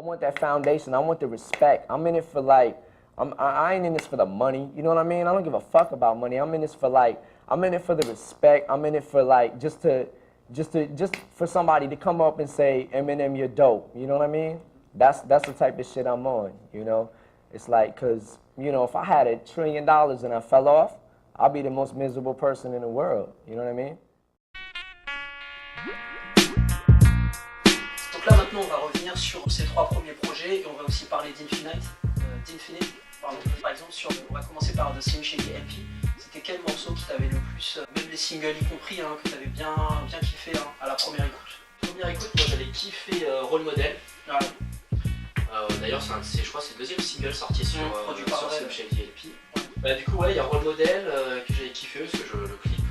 want that foundation. I want the respect. I'm in it for like, I ain't in this for the money. You know what I mean? I don't give a fuck about money. I'm in this for like, I'm in it for the respect. I'm in it for like, just for somebody to come up and say, Eminem, you're dope. You know what I mean? That's the type of shit I'm on, you know? It's like, cause, you know, if I had $1 trillion and I fell off, I'll be the most miserable person in the world. You know what I mean? Donc là maintenant on va revenir sur ces 3 premiers projets et on va aussi parler d'Infinite. Par exemple, on va commencer par The Slim Shady LP. C'était quel morceau qui t'avait le plus, même les singles y compris, hein, que t'avais bien kiffé hein, à la première écoute? Première écoute, moi j'avais kiffé Role Model. Ouais. D'ailleurs je crois que c'est le deuxième single sorti sur Slim Shady LP. Ouais. Bah, du coup ouais, il y a Role Model que j'avais kiffé parce que le clip,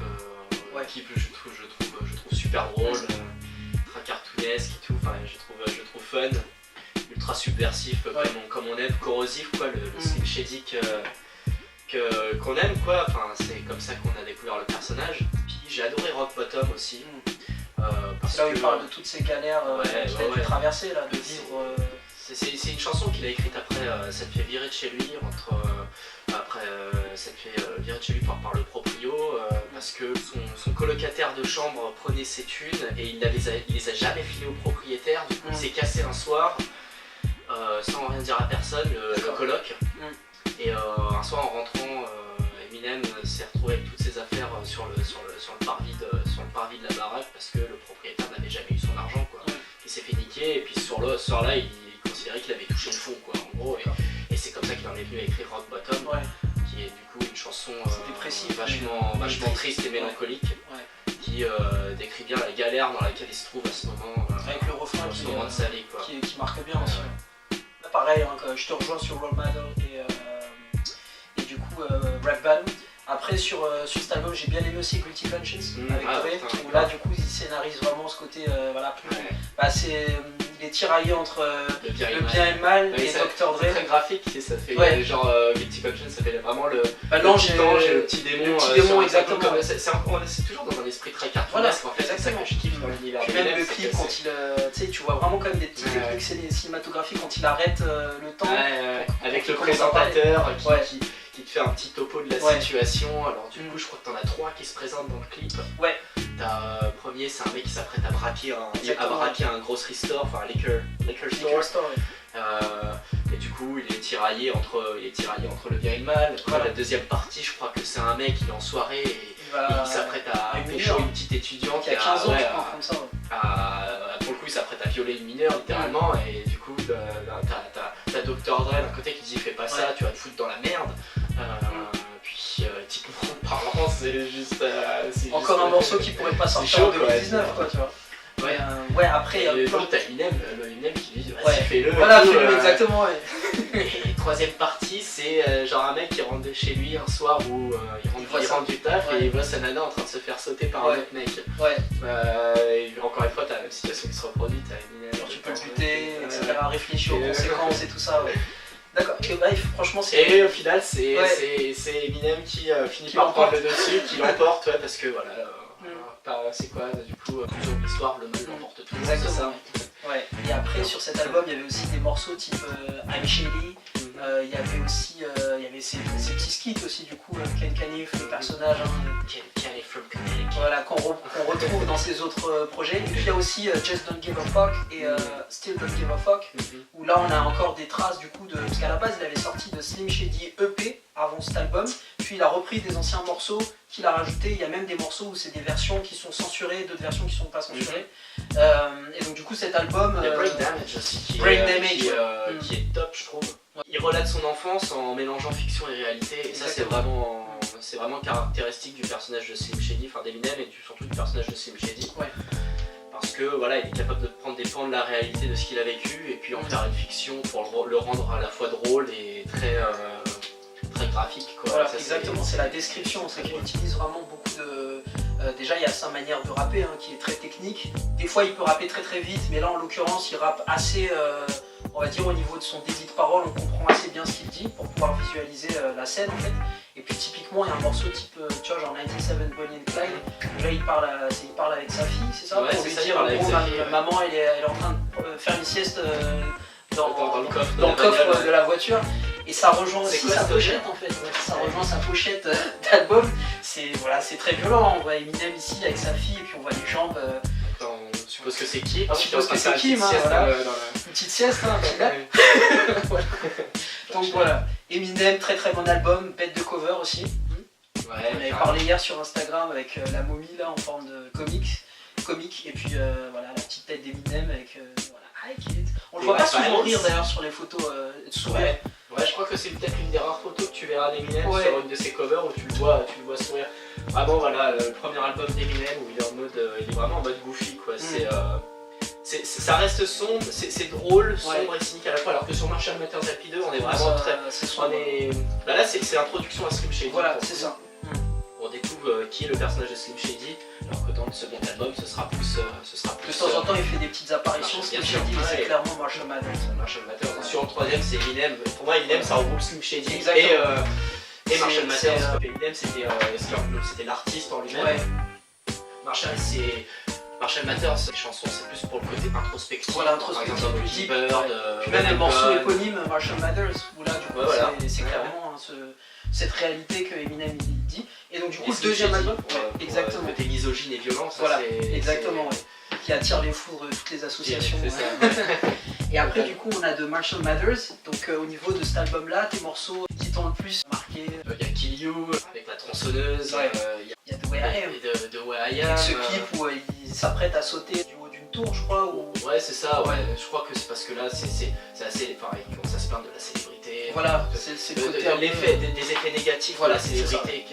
je trouve super drôle, très cartoonesque et tout, enfin je trouve fun, ultra subversif comme on aime, corrosif quoi, le Slim Shady qu'on aime quoi, enfin c'est comme ça qu'on a découvert le personnage. Puis j'ai adoré Rock Bottom aussi. C'est là où il parle de toutes ces galères qu'il a dû traverser là, de vivre. C'est une chanson qu'il a écrite après s'être fait virer de chez lui, s'être fait virer de chez lui par le proprio, parce que son colocataire de chambre prenait ses thunes et il les a jamais filés au propriétaire. Du coup il s'est cassé un soir sans rien dire à personne, le coloc. Et un soir en rentrant, Eminem s'est retrouvé avec toutes ses affaires sur le parvis de la baraque parce que le propriétaire n'avait jamais eu son argent quoi. Il s'est fait niquer et puis ce soir-là il considérait qu'il avait touché le fond quoi en gros, et c'est comme ça qu'il en est venu à écrire Rock Bottom, qui est du coup une chanson vachement triste et mélancolique, qui décrit bien la galère dans laquelle il se trouve à ce moment, avec le refrain de sa vie quoi. Qui marque bien aussi. Là, pareil, hein, je te rejoins sur Role Model et du coup Rap Battle. Après sur cet album j'ai bien aimé aussi Guilty Conscience avec Dre, où là du coup il scénarise vraiment ce côté il est tiraillé entre le bien et le mal, et Dr. Dre. C'est très graphique, ça fait genre Guilty Conscience, ça fait vraiment l'ange et le petit démon. Le petit démon exactement. C'est toujours dans un esprit très cartoonesque en fait, c'est ça que je kiffe dans l'univers. Même le clip quand tu vois vraiment quand même des petits techniques cinématographiques quand il arrête le temps. Avec le présentateur qui te fait un petit topo de la situation. Alors du coup je crois que t'en as 3 qui se présentent dans le clip. T'as premier, c'est un mec qui s'apprête à braquer un grocery store, enfin un liquor store. Et du coup il est tiraillé entre le bien et le mal. La deuxième partie je crois que c'est un mec qui est en soirée et il s'apprête à pécho une petite étudiante qui a 15 ans, comme ça. Pour le coup il s'apprête à violer une mineure littéralement, et du coup t'as Dr. Dre d'un côté qui dit fais pas ça, tu vas te foutre dans la merde. Puis typiquement parlant c'est juste... encore un morceau qui pourrait pas sortir en 2019 quoi, tu vois. Après et l'autre t'as Eminem qui dit vas-y fais-le. Voilà, fais-le exactement. Et troisième partie c'est genre un mec qui rentre de chez lui un soir où il rentre du taf et il voit sa nana en train de se faire sauter par un autre mec. Et encore une fois t'as la même situation qui se reproduit, t'as Eminem. Tu peux le buter, etc. Réfléchir aux conséquences et tout ça. D'accord, franchement c'est... Et au final c'est Eminem qui finit par prendre le dessus, qui l'emporte, parce que voilà, c'est quoi du coup, toujours l'histoire, le mal l'emporte tout. Exactement. Et après sur cet album il y avait aussi des morceaux type I'm Shady, il y avait aussi ces petits skits aussi du coup, Ken Kaniff, le personnage Ken Kaniff from Connecticut, voilà, qu'on retrouve dans ses autres projets. Et puis il y a aussi Just Don't Give a Fuck et Still Don't Give a Fuck, où là on a encore des traces du coup parce qu'à la base il avait sorti de Slim Shady EP avant cet album, puis il a repris des anciens morceaux qu'il a rajoutés. Il y a même des morceaux où c'est des versions qui sont censurées, d'autres versions qui sont pas censurées. Et donc du coup cet album... Il y a Brain Damage aussi qui est top je trouve. Il relate son enfance en mélangeant fiction et réalité, et ça c'est vraiment caractéristique du personnage de Slim Shady, enfin d'Eminem, et surtout du personnage de Slim Shady. Parce que voilà, il est capable de prendre des pans de la réalité de ce qu'il a vécu et puis en faire une fiction pour le rendre à la fois drôle et très graphique quoi. Voilà, exactement, c'est la description, c'est qu'il utilise vraiment beaucoup de... déjà il y a sa manière de rapper qui est très technique. Des fois il peut rapper très très vite, mais là en l'occurrence il rappe assez... on va dire au niveau de son débit de parole, on comprend assez bien ce qu'il dit pour pouvoir visualiser la scène en fait. Et puis typiquement il y a un morceau type, tu vois, genre 97 Bonnie and Clyde, là il parle avec sa fille, c'est ça, pour lui dire en gros maman elle est en train de faire une sieste dans la voiture. Et ça rejoint C'est aussi quoi, sa cette pochette en fait. Ça rejoint sa pochette d'album. C'est voilà, c'est très violent. On voit Eminem ici avec sa fille et puis on voit les jambes. On suppose que c'est Kim. On suppose que c'est Kim, hein, Une petite sieste, hein, un petit nap. Voilà. Donc voilà, Eminem, très très bon album, bête de cover aussi. On avait parlé hier sur Instagram avec la momie là en forme de comique et puis voilà la petite tête d'Eminem avec voilà, I like it. On le voit pas souvent rire d'ailleurs sur les photos de sourire. Ouais, je crois que c'est peut-être l'une des rares photos que tu verras d'Eminem sur une de ses covers où tu le vois sourire. Vraiment voilà, le premier album d'Eminem où il est en mode, il est vraiment en mode goofy quoi. Ça reste sombre, c'est drôle, sombre et cynique à la fois, alors que sur Marshall Mathers LP2 on est vraiment très... Bah là c'est l'introduction à Slim Shady. Voilà, c'est ça. On découvre qui est le personnage de Slim Shady, alors que dans le second album ce sera plus... De temps en temps il fait des petites apparitions, Slim Shady c'est clairement Marshall Mathers. Sur le troisième c'est Eminem, pour moi Eminem ça regroupe Slim Shady et Marshall Mathers. Eminem c'était l'artiste en lui-même. Marshall Mathers, les chansons c'est plus pour le côté introspectif. Voilà, introspectif, par exemple, deep. Bird, même le morceau éponyme Marshall Mathers, où là du coup c'est clairement cette réalité que Eminem il dit. Et donc du coup le deuxième album, exactement. Côté misogyne et violent, ça voilà, exactement, qui attire les foudres de toutes les associations. Et après du coup on a de Marshall Mathers, donc au niveau de cet album là, tes morceaux qui t'ont le plus marqué. Il y a Kill You avec la tronçonneuse, il y a The Way I Am. The Way I Am. Ce clip où il s'apprête à sauter du haut d'une tour, je crois. Ouais, c'est ça, je crois que c'est parce que là c'est assez. Enfin, ils commencent à se plaindre de la célébrité. Voilà, c'est l'effet des effets négatifs de la célébrité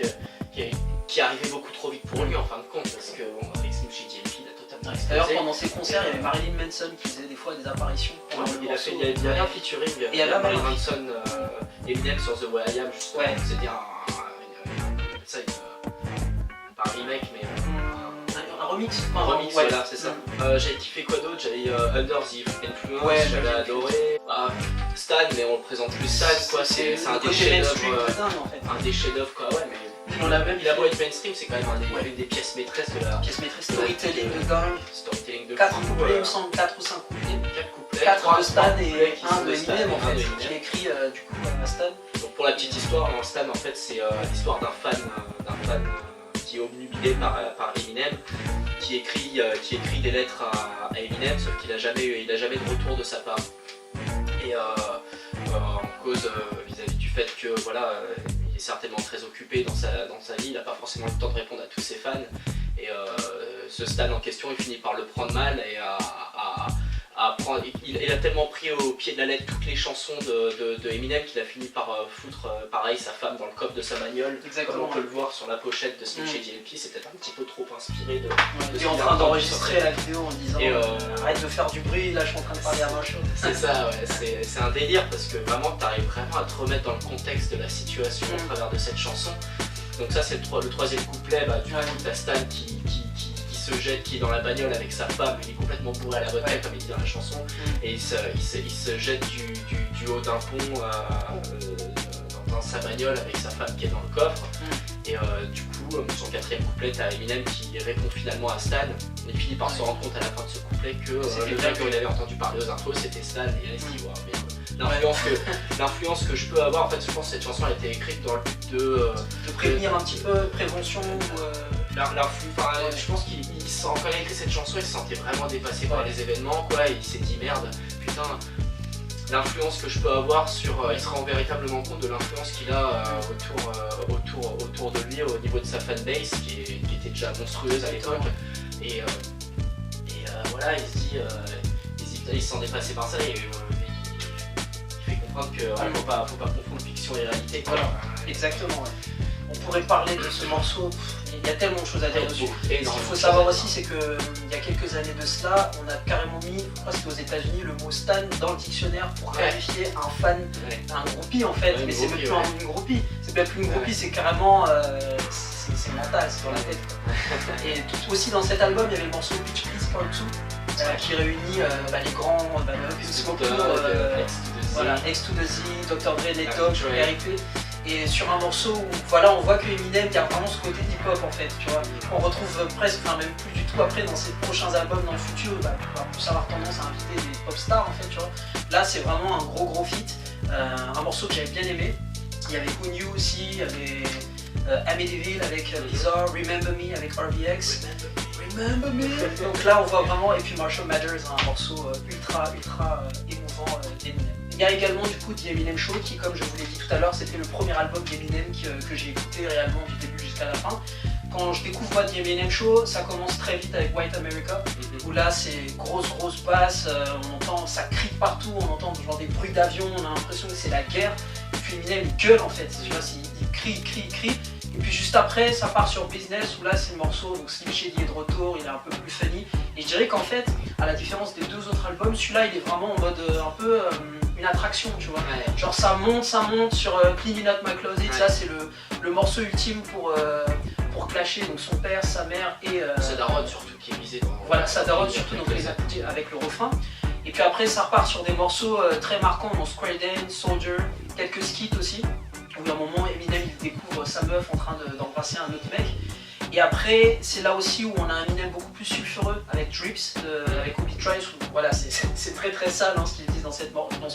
qui arrivait beaucoup trop vite pour lui en fin de compte, parce que bon, avec Slim Shady LP il a totalement explosé. D'ailleurs pendant ses concerts il y avait Marilyn Manson qui faisait des fois des apparitions. Il y a un featuring, il y a Marilyn Manson Eminem sur The Way I Am justement, c'était pas un remake mais un remix. Un remix, voilà, c'est ça. J'avais kiffé quoi d'autre? J'avais Under the Influence, j'avais adoré. Stan, mais on le présente plus Stan quoi, c'est un des chefs-d'œuvre. Un des chefs-d'œuvre quoi, ouais, mais. Il a beau être mainstream, c'est quand même une des pièces maîtresses de la. Pièce maîtresse, storytelling de dingue. Storytelling de 4 couplets, il me semble, 4 ou 5 couplets. 4 de Stan et 1 de Eminem en fait, qui écrit du coup à Stan. Donc pour la petite histoire, Stan en fait c'est l'histoire d'un fan qui est obnubilé par Eminem, qui écrit des lettres à Eminem, sauf qu'il n'a jamais de retour de sa part. Et en cause vis-à-vis du fait que voilà, il est certainement très occupé dans sa vie, il n'a pas forcément le temps de répondre à tous ses fans. Et ce Stan en question, il finit par le prendre mal et il a tellement pris au pied de la lettre toutes les chansons de Eminem qu'il a fini par foutre pareil sa femme dans le coffre de sa bagnole. Exactement. Comme on peut le voir sur la pochette de Slim Shady LP, c'est peut-être un petit peu trop inspiré de il est en train d'enregistrer la vidéo en disant arrête de faire du bruit, là je suis en train de parler à ma chose. C'est ça, ouais, c'est un délire parce que vraiment tu arrives vraiment à te remettre dans le contexte de la situation au travers de cette chanson. Donc ça c'est le troisième couplet, du coup t'as Stan qui se jette, qui est dans la bagnole avec sa femme, il est complètement bourré à la vodka comme il dit dans la chanson, et il se jette du haut d'un pont dans sa bagnole avec sa femme qui est dans le coffre. Et du coup, son quatrième couplet, t'as Eminem qui répond finalement à Stan, et finit par se rendre compte à la fin de ce couplet que le gars qu'on avait entendu parler aux infos c'était Stan, et là il se dit l'influence que je peux avoir, en fait je pense que cette chanson a été écrite dans le but de prévenir un petit peu, prévention je pense qu'il quand il a écrit cette chanson il se sentait vraiment dépassé par les événements quoi, et il s'est dit merde, putain, l'influence que je peux avoir sur... il se rend véritablement compte de l'influence qu'il a autour de lui au niveau de sa fanbase qui était déjà monstrueuse à l'époque. Et voilà, il se dit, il se sent dépassé par ça et il fait comprendre que faut pas confondre fiction et réalité. Voilà, exactement. On pourrait parler de ce morceau, il y a tellement de choses à dire dessus. Ce qu'il faut savoir aussi, c'est qu'il y a quelques années de cela, on a carrément mis, je crois que c'était aux États-Unis, le mot Stan dans le dictionnaire pour qualifier un fan, un groupie en fait. Mais c'est même plus une groupie, c'est même plus une groupie, c'est carrément. C'est mental, c'est dans la tête. Et aussi dans cet album, il y avait le morceau Bitch Please Part 2 qui réunit les grands, X to the Z, Dr. Dre, Nate Dogg, R.I.P. Et sur un morceau où voilà, on voit que Eminem il y a vraiment ce côté hip-hop en fait, tu vois. On retrouve presque, enfin même plus du tout après dans ses prochains albums dans le futur, on va plus avoir tendance à inviter des pop stars en fait, tu vois. Là c'est vraiment un gros feat. un morceau que j'avais bien aimé. Il y avait Who Knew aussi, il y avait Amityville avec Bizarre, Remember Me avec RBX. Remember Me. Donc là on voit vraiment, et puis Marshall Mathers, un morceau ultra émouvant d'Eminem. Il y a également du coup The Eminem Show qui, comme je vous l'ai dit tout à l'heure, c'était le premier album d'Eminem que j'ai écouté réellement du début jusqu'à la fin. Quand je découvre The Eminem Show, ça commence très vite avec White America, où là c'est grosse basse, on entend, ça crie partout, on entend genre des bruits d'avion, on a l'impression que c'est la guerre. Et puis Eminem il gueule en fait, tu vois, il crie. Et puis juste après, ça part sur Business, où là c'est le morceau, donc Slim Shady est de retour, il est un peu plus funny. Et je dirais qu'en fait, à la différence des 2 autres albums, celui-là il est vraiment en mode un peu une attraction, tu vois. Ouais. Genre ça monte sur Cleaning Out My Closet, ça c'est le morceau ultime pour clasher donc son père, sa mère et... Sa daronne surtout qui est visée dans... Voilà, sa daronne surtout donc, avec le refrain. Et puis après ça repart sur des morceaux très marquants, dont Square Dance, Soldier, quelques skits aussi. Où à un moment Eminem il découvre sa meuf en train d'embrasser un autre mec. Et après c'est là aussi où on a un Eminem beaucoup plus sulfureux avec Drips, avec Obi Trice. Voilà, c'est très sale hein, ce qu'ils disent dans ce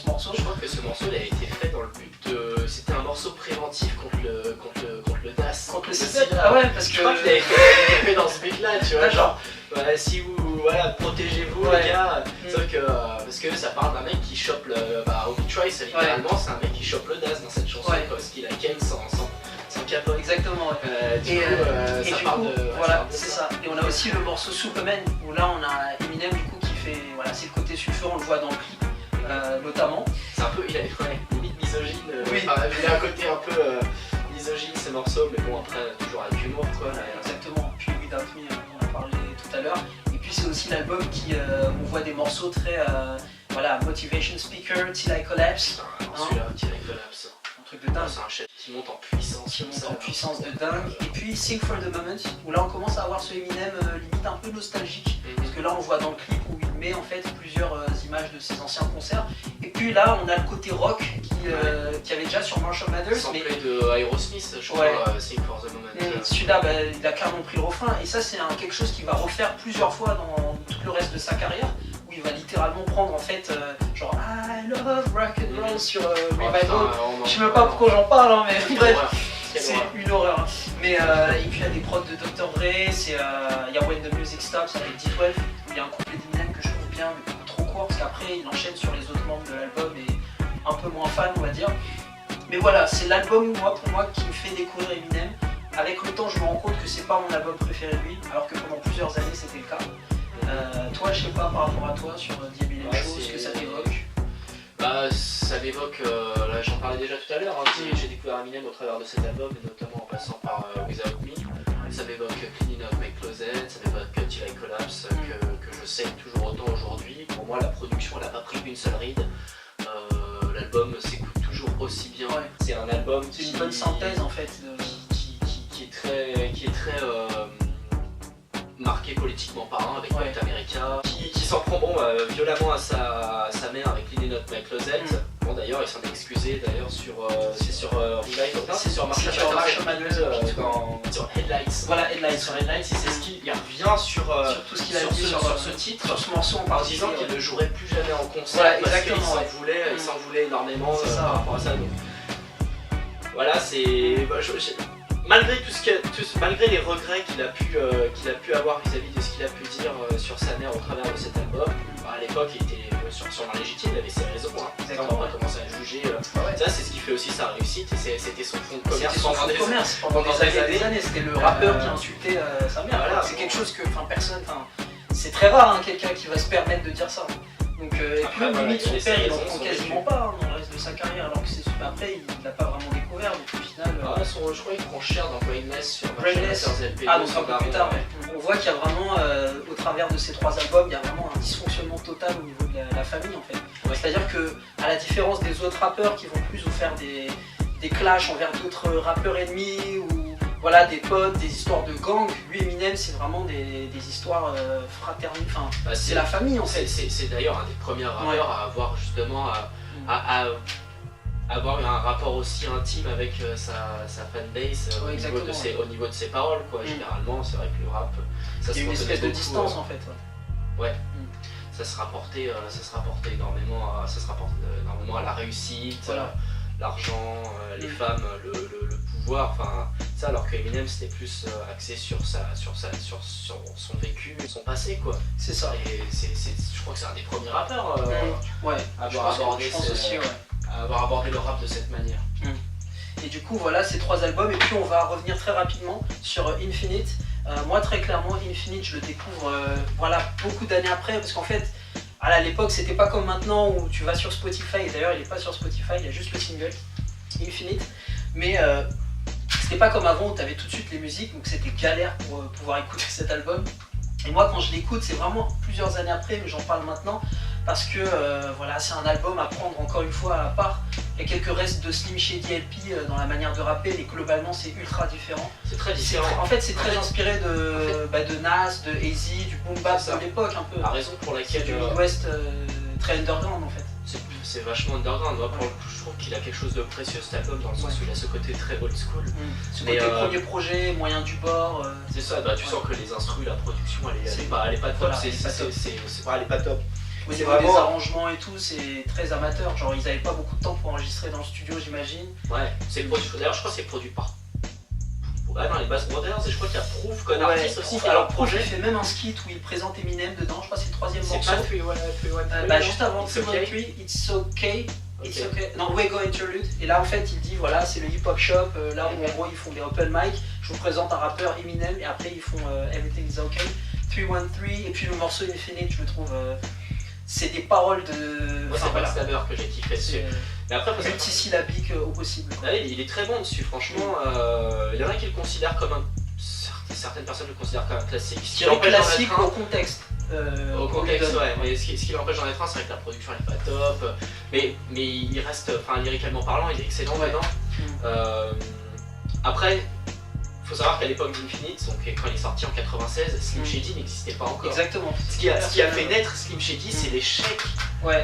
morceau. Je crois que ce morceau il a été fait dans le but de... C'était un morceau préventif contre le DAS. Contre le sida. Ah ouais, parce que... Je crois qu'il a été fait dans ce but là, tu vois, genre... si vous... Voilà, protégez-vous les gars. Sauf que... parce que ça parle d'un mec qui chope le... Obi Trice, littéralement, c'est un mec qui chope le DAS dans cette chanson, parce qu'il a Ken sans capote. Exactement, du coup, voilà, c'est ça. Et on a aussi le morceau Superman, où là on a Eminem du coup qui fait... Voilà, c'est le côté sulfureux, on le voit dans le clip, notamment. C'est un peu... Il a limite misogyne. Il a un côté un peu misogyne ces morceaux, mais bon après, toujours avec humour quoi. Exactement. Puis Without Me, on en a parlé tout à l'heure. Et puis c'est aussi l'album qui... on voit des morceaux très... voilà, Motivation Speaker, Till I Collapse. Celui-là, Till I Collapse. Truc de dingue. C'est un chef qui monte en puissance. Qui monte en puissance de dingue. Et puis Sing for the Moment, où là on commence à avoir ce Eminem limite un peu nostalgique. Parce que là on voit dans le clip où il met en fait plusieurs images de ses anciens concerts. Et puis là on a le côté rock qui avait déjà sur Marshall Mathers. Samplé de Aerosmith, je crois, Sing for the Moment. Celui-là, il a clairement pris le refrain. Et ça c'est quelque chose qu'il va refaire plusieurs fois dans tout le reste de sa carrière. Où il va littéralement prendre en fait genre I love rock and roll sur Revival. Je sais même pas pourquoi j'en parle hein, mais bref, c'est une horreur. Mais et puis il y a des prods de Dr. Dre, il y a When the Music Stops avec D12, il y a un couplet d'Eminem que je trouve bien mais beaucoup trop court parce qu'après il enchaîne sur les autres membres de l'album et un peu moins fan on va dire. Mais voilà, c'est l'album pour moi qui me fait découvrir Eminem. Avec le temps je me rends compte que c'est pas mon album préféré de lui, alors que pendant plusieurs années c'était le cas. Toi, je sais pas par rapport à toi sur The Eminem Show, ce que ça t'évoque. Ça m'évoque, là j'en parlais déjà tout à l'heure, hein, j'ai découvert Eminem au travers de cet album, et notamment en passant par Without Me. Ça m'évoque Cleaning Out My Closet, ça m'évoque Till I Collapse, que je sais toujours autant aujourd'hui. Pour moi, la production elle n'a pas pris une seule ride. L'album s'écoute toujours aussi bien. C'est un album c'est une bonne synthèse en fait. Qui est très marqué politiquement parlant avec White America, qui s'en prend violemment à sa mère avec Cleaning Out My Closet. Bon d'ailleurs il s'en est excusé sur c'est sur Relight, c'est sur Marshall Mathers sur Headlights. Voilà Headlights. Sur Headlights c'est ce qu'il revient sur tout ce qu'il a dit sur ce titre, sur ce morceau en disant qu'il ne jouerait plus jamais en concert parce qu'il s'en voulait énormément par rapport à ça. Donc voilà c'est malgré malgré les regrets qu'il a pu avoir vis-à-vis de ce qu'il a pu dire sur sa mère au travers de cet album, à l'époque il était sûrement légitime, il avait ses raisons. On a commencé à juger. Ça c'est ce qui fait aussi sa réussite et c'était son fond de commerce. C'était son fond de commerce pendant des années. C'était le rappeur qui insultait sa mère. Voilà, c'est quelque chose que personne. C'est très rare quelqu'un qui va se permettre de dire ça. Donc, et puis même limite son père il en prend quasiment pas dans le reste de sa carrière alors que après il l'a pas vraiment découvert donc au final... je crois qu'il prend cher dans Brainless sur Brainless. Ah donc un peu plus tard On voit qu'il y a vraiment, au travers de ces 3 albums, il y a vraiment un dysfonctionnement total au niveau de la famille en fait. C'est-à-dire que à la différence des autres rappeurs qui vont plus vous faire des clashs envers d'autres rappeurs ennemis ou voilà, des potes, des histoires de gang, lui Eminem c'est vraiment des histoires fraternelles, c'est la famille en fait. C'est d'ailleurs un des premiers rappeurs à avoir justement avoir un rapport aussi intime avec sa fanbase au niveau de ses paroles quoi. Généralement c'est vrai que le rap ça il y a une espèce de distance en fait. Ça se rapportait énormément à la réussite, Voilà. l'argent, les femmes, le pouvoir, enfin ça, alors que Eminem c'était plus axé sur son vécu, son passé quoi. C'est ça. Et je crois que c'est un des premiers rappeurs Ouais, à je avoir pense, abordé, je pense aussi, ouais. à avoir abordé le rap de cette manière. Et du coup, voilà ces 3 albums. Et puis, on va revenir très rapidement sur Infinite. Moi, très clairement, Infinite, je le découvre voilà, beaucoup d'années après. Parce qu'en fait, à l'époque, c'était pas comme maintenant où tu vas sur Spotify. Et d'ailleurs, il est pas sur Spotify, il y a juste le single Infinite. Mais c'était pas comme avant où tu avais tout de suite les musiques. Donc, c'était galère pour pouvoir écouter cet album. Et moi, quand je l'écoute, c'est vraiment plusieurs années après, mais j'en parle maintenant. Parce que voilà, c'est un album à prendre encore une fois à part. Il y a quelques restes de Slim Shady LP dans la manière de rapper, mais globalement c'est ultra différent. C'est très différent. En fait, c'est très inspiré de Nas, de AZ, du boom bap de l'époque un peu. La raison pour C'est laquelle du Midwest très underground en fait. c'est vachement underground. Moi, pour le coup, je trouve qu'il a quelque chose de précieux cet album dans le sens où il a ce côté très old school. Ce Mais, côté premier projet, moyen du bord. C'est ça, bah, tu sens que les instrus, la production, elle est pas top. Voilà, elle est pas top. Au C'est niveau vraiment- des arrangements et tout, c'est très amateur. Genre, ils avaient pas beaucoup de temps pour enregistrer dans le studio, j'imagine. Ouais, c'est produit. D'ailleurs, je crois que c'est produit par. Ah non, les Bass Brothers, et je crois qu'il y a Proof comme artiste aussi. Proof, qui a alors leur Proof, il projet. fait même un skit où il présente Eminem dedans. Je crois que c'est le 3e C'est morceau. pas 3-1-3-1. Bah, juste avant It's 3-1-3, okay. It's okay. It's Ok. okay. Non, We Go Interlude. Et là, en fait, il dit voilà, c'est le hip-hop shop. Là où en gros, ils font des open mic. Je vous présente un rappeur Eminem. Et après, ils font Everything's Okay. 3-1-3. Et puis le morceau Infinite, je le trouve. C'est des paroles de. Moi, c'est Backstabber que j'ai kiffé dessus. Mais après, faut savoir- Multisyllabique au possible. Ah oui, il est très bon dessus, franchement. Il y en a qui le considèrent comme un. Certaines personnes le considèrent comme un classique. Je dirais classique au contexte. Au qu'on lui contexte, donne. ouais, mais ce qui l'empêche d'en être un, c'est vrai que la production elle est pas top, mais il reste, enfin lyricalement parlant, il est excellent Ouais. maintenant. Après, faut savoir qu'à l'époque d'Infinite, donc quand il est sorti en 96, Slim Shady n'existait pas encore. Exactement. Ce qui a fait naître Slim Shady, c'est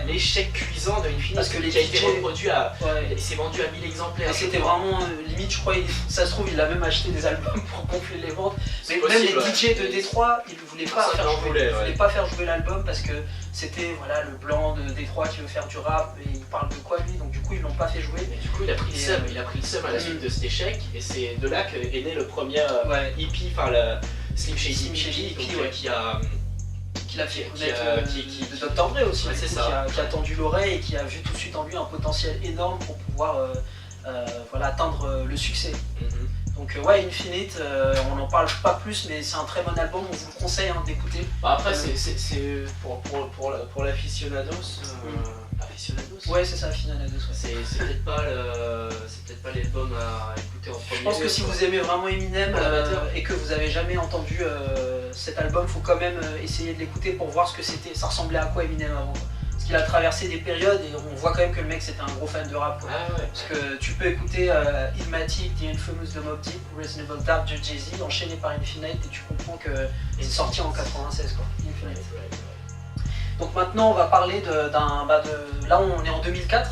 l'échec cuisant de Infinite, Parce que les qui a été DJ reproduit Ouais. il s'est vendu à 1000 exemplaires. Et c'était vraiment limite, je crois, ça se trouve, il a même acheté des albums pour gonfler les ventes. C'est Mais possible, même les ouais. DJ de Détroit, ils ne voulaient pas Personne faire n'en jouer, voulait, ils ouais. voulaient pas faire jouer l'album parce que c'était voilà, le blanc de Détroit qui veut faire du rap et il parle de quoi lui, donc du coup ils l'ont pas fait jouer. Mais du coup, il a pris le seum à la suite de cet échec, et c'est de là qu'est né le premier Ouais. hippie, enfin le Slim Shady Slim Shady hippie, hippie, donc, ouais. qui a. Qu'il a fait Qui connaître a- de Dr. Dre aussi, Ouais, du c'est coup, ça. qui a tendu l'oreille et qui a vu tout de suite en lui un potentiel énorme pour pouvoir voilà, atteindre le succès. Donc ouais, Infinite, on n'en parle pas plus, mais c'est un très bon album, on vous le conseille d'écouter. Bah après, c'est pour l'aficionados. Aficionados. Ouais, c'est ça, Finados. Ouais. C'est peut-être pas l'album à écouter en premier. Je pense que si vous aimez vraiment Eminem Pour l'amateur. et que vous avez jamais entendu cet album, faut quand même essayer de l'écouter pour voir ce que c'était, ça ressemblait à quoi Eminem avant. Quoi. Parce qu'il a traversé des périodes et on voit quand même que le mec c'était un gros fan de rap. Quoi. Ah ouais. Parce que tu peux écouter Illmatic, The Infamous de Mobb Deep, Reasonable Doubt de Jay-Z, enchaîné par Infinite et tu comprends que c'est sorti en 96 quoi. Infinite. Donc maintenant on va parler là on est en 2004,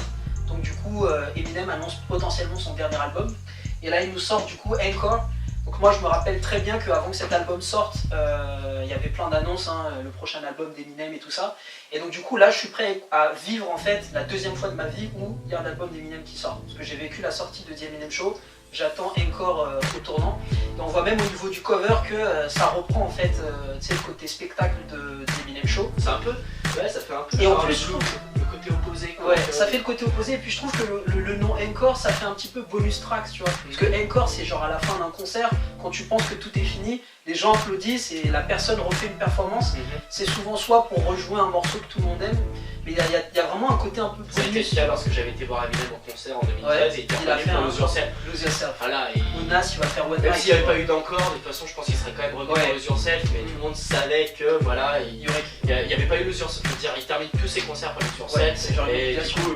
donc du coup Eminem annonce potentiellement son dernier album et là il nous sort du coup Encore. Donc moi je me rappelle très bien qu'avant que cet album sorte, il y avait plein d'annonces, le prochain album d'Eminem et tout ça. Et donc du coup là je suis prêt à vivre en fait la deuxième fois de ma vie où il y a un album d'Eminem qui sort. Parce que j'ai vécu la sortie de The Eminem Show, j'attends Encore au tournant. Et on voit même au niveau du cover que ça reprend en fait tu sais, le côté spectacle de Eminem Show. C'est un peu. Ouais, ça fait un peu. Et en genre plus, le côté opposé. Quoi. Ouais, ça fait le côté opposé et puis je trouve que le nom Encore ça fait un petit peu bonus tracks tu vois. Parce que Encore c'est genre à la fin d'un concert, quand tu penses que tout est fini, les gens applaudissent et la personne refait une performance. C'est souvent soit pour rejouer un morceau que tout le monde aime, mais il y a vraiment un côté un peu Ça a été le cas lorsque j'avais été voir Eminem en concert en 2013 Ouais, et il était il a revenu fait pour un Lose Yourself. Lose Yourself. Voilà, et Ou Nas il va faire One même Night. s'il n'y avait pas eu d'encore, de toute façon je pense qu'il serait quand même revenu Ouais. pour Lose Yourself, mais tout le monde savait que voilà, il y aurait il n'y avait pas eu Lose Yourself, je veux dire, il termine tous ses concerts par Lose Ouais, Yourself, c'est genre une et du obligation. coup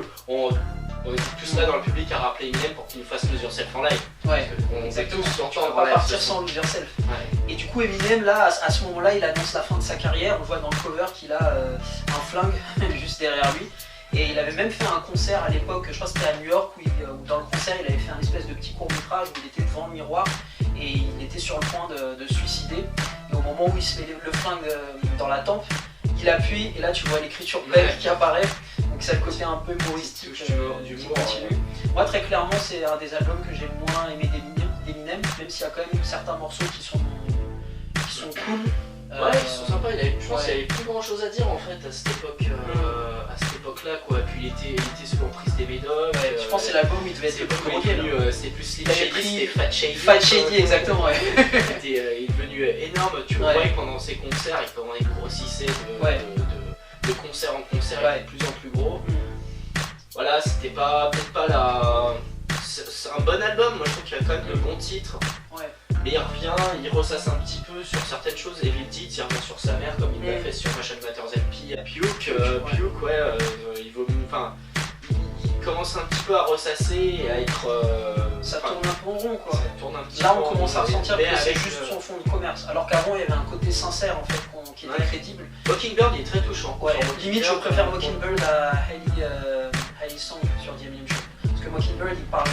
on est tous là dans le public à rappeler Eminem pour qu'il nous fasse Lose Yourself en live. Ouais. On veut Exactement, tous tu l'entendre vas en pas live. partir sans Lose Yourself. Ouais. Et du coup Eminem là, à ce moment-là, il annonce la fin de sa carrière, on voit dans le cover qu'il a un flingue juste derrière lui. Et il avait même fait un concert à l'époque, je crois que c'était à New York, où dans le concert il avait fait un espèce de petit court-métrage où il était devant le miroir et il était sur le point de se suicider. Et au moment où il se met le flingue dans la tempe, il appuie et là tu vois l'écriture belge qui apparaît. Donc Donc c'est le côté un peu humoristique Touche qui d'humour, continue. Moi très clairement c'est un des albums que j'ai le moins aimé d'Eminem, même s'il y a quand même certains morceaux qui sont cool. Ouais, ils sont sympas, je pense ouais. qu'il n'y avait plus grand chose à dire en fait à cette époque-là quoi. Puis il était sous l'emprise des médocs. Ouais, je pense que c'est l'album où il devait être le plus drogué. C'était plus Slim Il avait Shady, pris c'était Fat Shady. Fat Shady, exactement, ouais. Il est devenu énorme, tu Ouais. vois que pendant ses concerts, il grossissait de concert en concert, il Ouais. était de plus en plus gros. Voilà, c'était peut-être pas la... C'est un bon album, moi je trouve qu'il y a quand même de bons titres. Ouais. Mais il revient, il ressasse un petit peu sur certaines choses. Evil Deeds, il revient sur sa mère comme il l'a fait sur Machine Matters LP. Puke, il vaut mieux... Enfin, il commence un petit peu à ressasser et à être... Ça tourne un peu en rond quoi. Ça tourne un petit Là peu on en commence à rond, ressentir mais que c'est avec, juste son fond de commerce. Alors qu'avant il y avait un côté sincère en fait qui était Ouais. crédible. Mockingbird, il est très touchant. Ouais, Sur limite je préfère Mockingbird à Hailey Song sur The Eminem Show. Parce que Mockingbird il parle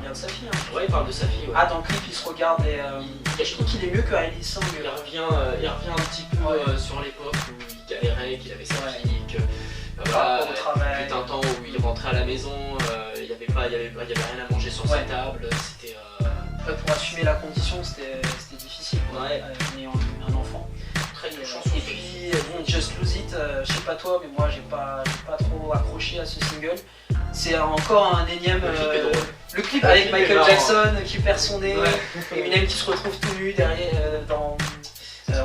bien de sa fille. Hein. Ouais, il parle de sa fille. Ouais. Ah dans le clip il se regarde et je trouve qu'il est mieux que Hailey Song. Il revient un petit peu sur l'époque où il galérait, qu'il avait sa fille, que Voilà, au travail. fut un temps où il rentrait à la maison, il n'y avait rien à manger sur sa table, c'était... Pour assumer la condition c'était difficile quoi, Ouais. ayant un enfant. très touchant. Et puis bon, Just Lose It, je sais pas toi mais moi j'ai pas trop accroché à ce single. C'est encore un énième... Le clip est drôle. Le clip Le avec clip est Michael marrant. Jackson qui perd son nez, Ouais. Eminem qui se retrouve tout nu derrière,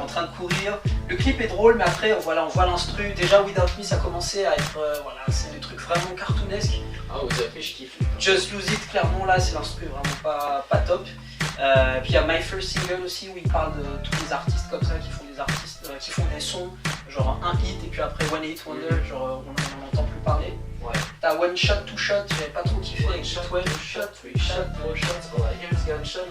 en train de courir. Le clip est drôle mais après voilà, on voit l'instru. Déjà Without Me ça commençait à être... voilà, c'est des trucs vraiment cartoonesques. Ah, vous avez fait, je kiffe. Just Lose It, clairement là c'est l'instru vraiment pas top. Puis il y a My First Single aussi où il parle de tous les artistes comme ça qui font des sons, genre un hit et puis après One Hit Wonder, genre on n'en entend plus parler. Ouais. T'as One Shot, Two Shot, j'avais pas trop kiffé avec Shot, One Shot, Three Shot, Four Shot,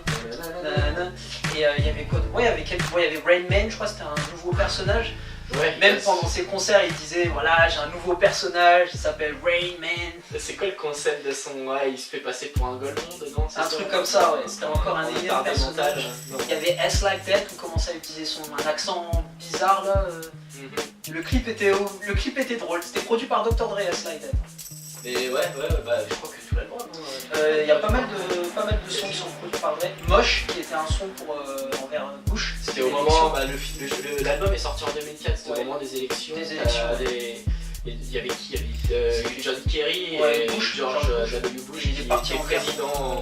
nanana. Et il y avait quoi d'autre? Ouais, il y avait Rain Man, je crois que c'était un nouveau personnage. Ouais. Même pendant ses concerts, il disait voilà, j'ai un nouveau personnage, il s'appelle Rain Man. C'est quoi le concept de son... Ouais, il se fait passer pour un golemon dedans, c'est Un ça truc comme ça, ouais. C'était encore un énième retard personnage. mental. Il y avait S Like That où commençait à utiliser un accent bizarre là. Mhm. Le clip était drôle, c'était produit par Dr. Dre, S Like That. Mais ouais, bah je crois que tout l'album. Il y a pas mal de sons qui sont produits par Dre. Moche, qui était un son pour envers Bush. C'était au moment, l'album est sorti en 2004, c'était Ouais. au moment des élections. Des élections, Il y avait qui? Il y avait John Kerry Ouais, et Bush, George George W. Bush Il est qui parti était en guerre. président.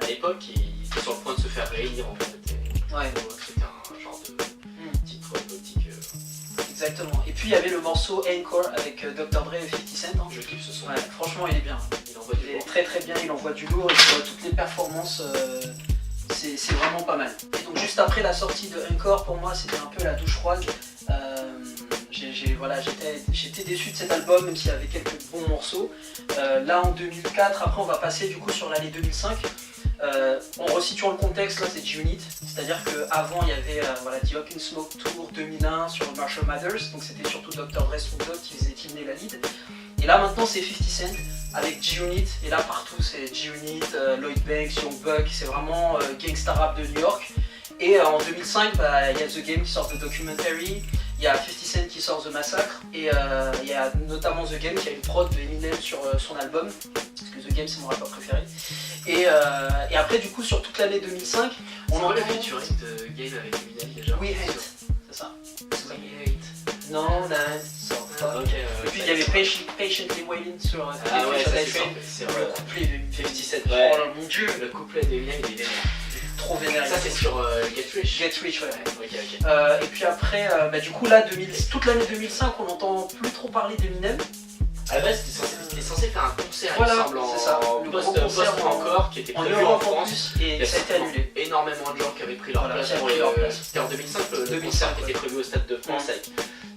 À l'époque, il était sur le point de se faire réélire en fait. Ouais. C'était un genre de titre politique. Exactement. Et puis il y avait le morceau Encore avec Dr. Dre et 50 Cent. Hein. Je kiffe ce son. Ouais, franchement il est bien. Il envoie du Il est lourd. très très bien, il envoie du lourd et tu vois toutes les performances, c'est vraiment pas mal. Et donc juste après la sortie de Encore, pour moi c'était un peu la douche froide. J'étais déçu de cet album même s'il y avait quelques bons morceaux. Là en 2004, après on va passer du coup sur l'année 2005. En resituant le contexte, là c'est G-Unit, c'est-à-dire qu'avant il y avait The Up in Smoke Tour 2001 sur Marshall Mathers, donc c'était surtout Dr. Dre Snoop Dogg qui venait la lead. Et là maintenant c'est 50 Cent avec G-Unit, et là partout c'est G-Unit, Lloyd Banks, Young Buck, c'est vraiment gangsta rap de New York. Et en 2005, il y a The Game qui sort The Documentary, il y a 50 Cent qui sort The Massacre, et il y a notamment The Game qui a une prod de Eminem sur son album, parce que The Game c'est mon rappeur préféré. Et après du coup sur toute l'année 2005, On on voit le entend... featuring de Game avec Eminem déjà. We Hate, c'est ça. We Hate. No, that's so fun. Ok. Et puis il y avait Patiently Waiting sur Ah ouais, ça Fish c'est Train. c'est Le vrai. couplet de 50 Cent, Ouais. oh là, mon dieu, Le couplet d'Eminem il est vénère. trop vénère. Ça c'est sur Get Rich. Get Rich, ouais. Ok. Et puis après, du coup là, toute l'année 2005, on n'entend plus trop parler d'Eminem. À la base, c'était censé faire un concert, Voilà, il me semble, c'est ça. en Le post gros concert encore, qui était En prévu en Europe en France. plus, et ça a été annulé. Énormément de gens qui avaient pris leur Voilà, place qui a pour pris leur place. C'était en 2005 le 2005, concert qui ouais. était prévu au Stade de France avec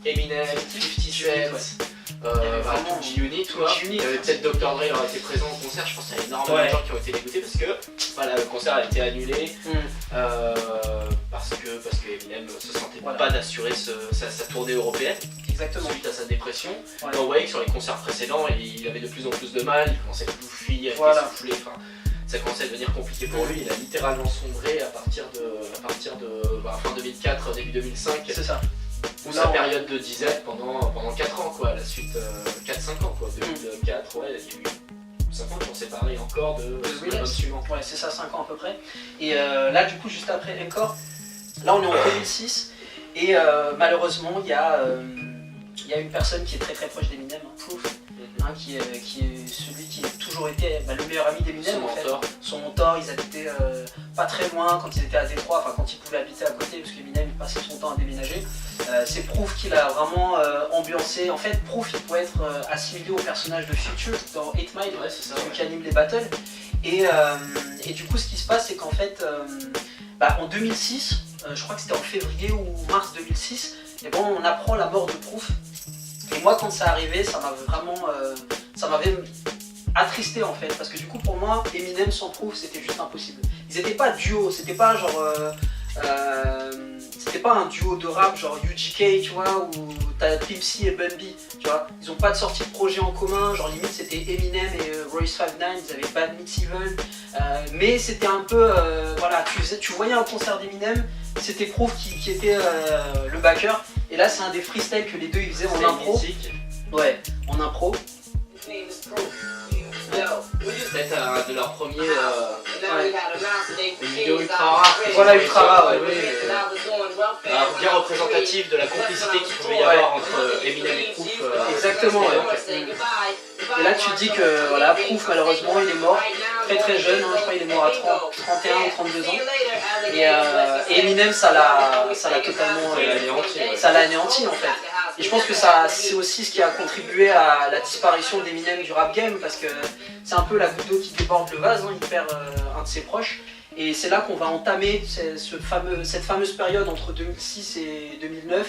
Eminem, 50 Cent, vraiment tout G-Unit, tout G-Unit. peut-être Dr. Dre aurait été présent au concert, je pense qu'il y a énormément Ouais. de gens qui ont été dégoûtés parce que voilà, le concert a été annulé parce que Eminem se sentait Voilà. pas d'assurer sa tournée européenne Exactement. suite à sa dépression. Ouais. On voyait que sur les concerts précédents, il avait de plus en plus de mal, il commençait à bouffer, à Voilà. essouffler, enfin, ça commençait à devenir compliqué pour lui. Il a littéralement sombré à partir de fin 2004, début 2005. C'est ça. Ou sa période de disette pendant 4 ans, quoi, la suite 4-5 ans, quoi, 2004, ouais, il y a eu 5 ans qui ont séparé encore de l'album suivant. Ouais, c'est ça, 5 ans à peu près. Et là, du coup, juste après Encore, là on est en 2006, et malheureusement, il y a une personne qui est très très proche d'Eminem, Proof, qui est celui qui a toujours été le meilleur ami d'Eminem, en fait. Son mentor, ils habitaient pas très loin quand ils étaient à Détroit, enfin quand ils pouvaient habiter à côté, parce qu'Eminem il passait son temps à déménager. C'est Proof qui l'a vraiment ambiancé. En fait, Proof il pouvait être assimilé au personnage de Future dans 8 Mile, celui qui anime les battles. Et du coup, ce qui se passe, c'est qu'en fait, en 2006, je crois que c'était en février ou mars 2006, et bon, on apprend la mort de Proof. Et moi, quand ça arrivait, ça m'avait attristé en fait, parce que du coup, pour moi, Eminem sans Proof, c'était juste impossible. Ils étaient pas duo, c'était pas genre, c'était pas un duo de rap genre UGK, tu vois, où t'as Pimp C et Bun B, tu vois. Ils ont pas de sortie de projet en commun, genre limite c'était Eminem et Royce 59, ils avaient Bad Meets Evil, mais c'était un peu, voilà, tu voyais un concert d'Eminem, c'était Proof qui était le backer, et là c'est un des freestyles que les deux ils faisaient en impro. Ouais, en impro. Peut-être un de leurs premiers une vidéo ultra rare. Voilà, ultra rare, ouais. Bien représentatif de la complicité qu'il pouvait y avoir entre Eminem et Proof. Exactement, ouais. Et là tu te dis que voilà, Proof malheureusement il est mort très très jeune, je crois qu'il est mort à 31 ou 32 ans. Et Eminem ça l'a totalement ça l'a anéanti en fait. Et je pense que c'est aussi ce qui a contribué à la disparition d'Eminem du rap game, parce que c'est un peu la goutte d'eau qui déborde le vase, il perd un de ses proches. Et c'est là qu'on va entamer cette fameuse période entre 2006 et 2009,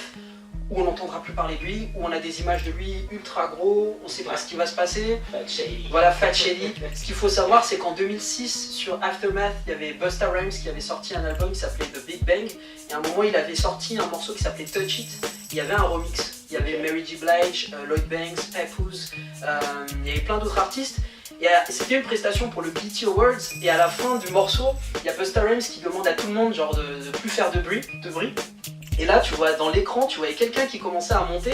où on n'entendra plus parler de lui, où on a des images de lui ultra gros, on sait pas ce qui va se passer. Fat Shady. Voilà, Fat Shady. Ce qu'il faut savoir, c'est qu'en 2006, sur Aftermath, il y avait Busta Rhymes qui avait sorti un album qui s'appelait The Big Bang, et à un moment il avait sorti un morceau qui s'appelait Touch It. Il y avait un remix, il y avait Mary J. Blige, Lloyd Banks, Papoose, il y avait plein d'autres artistes. Et c'était une prestation pour le BET Awards, et à la fin du morceau, il y a Busta Rhymes qui demande à tout le monde genre de plus faire de bruit. Et là, tu vois dans l'écran, tu voyais quelqu'un qui commençait à monter,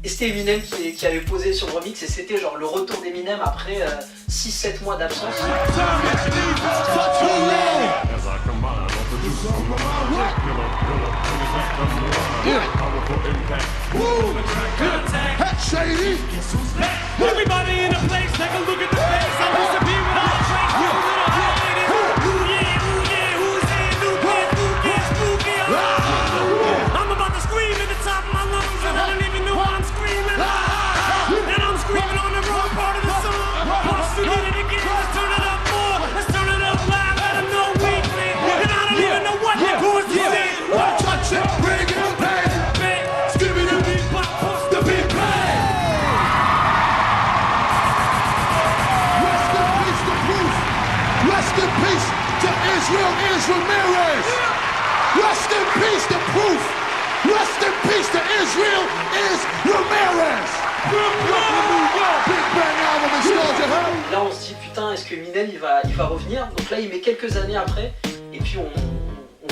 et c'était Eminem qui avait posé sur le remix, et c'était genre le retour d'Eminem après 6-7 mois d'absence. Shady. Everybody in the place, take a look at the face. I'm disappearing without a trace. Ooh yeah, who's saying new kids, spooky? I'm about to scream at the top of my lungs, and I don't even know why I'm screaming. And I'm screaming on the wrong part of the song. Wants to get it again, let's turn it up more. Let's turn it up loud, let them know we clean. And I don't even know what the chorus is saying. Touch it, bring it back. Skibby the beat, pop, push the beat back. Rest in peace to Israel Ramirez. Rest in peace to Proof. Rest in peace to Israel Ramirez. Big Bang album nostalgia. Là on se dit putain, est-ce que Eminem il va revenir? Donc là il met quelques années après, et puis on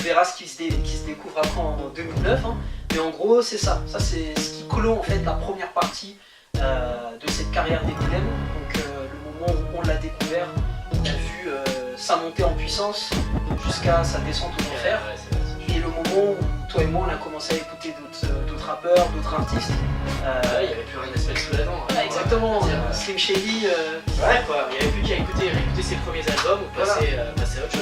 verra ce qui se découvre après en 2009. Mais en gros c'est ça c'est ce qui clôt en fait la première partie de cette carrière d'Eminem. Donc le moment où on l'a découvert, on a vu sa montée en puissance jusqu'à sa descente aux enfers. Et le moment où toi et moi on a commencé à écouter d'autres rappeurs, d'autres artistes. Il n'y avait plus rien à se mettre sous la dent. Exactement, Slim Shady. Ouais quoi, il n'y avait plus qu'à écouter ses premiers albums ou passer à autre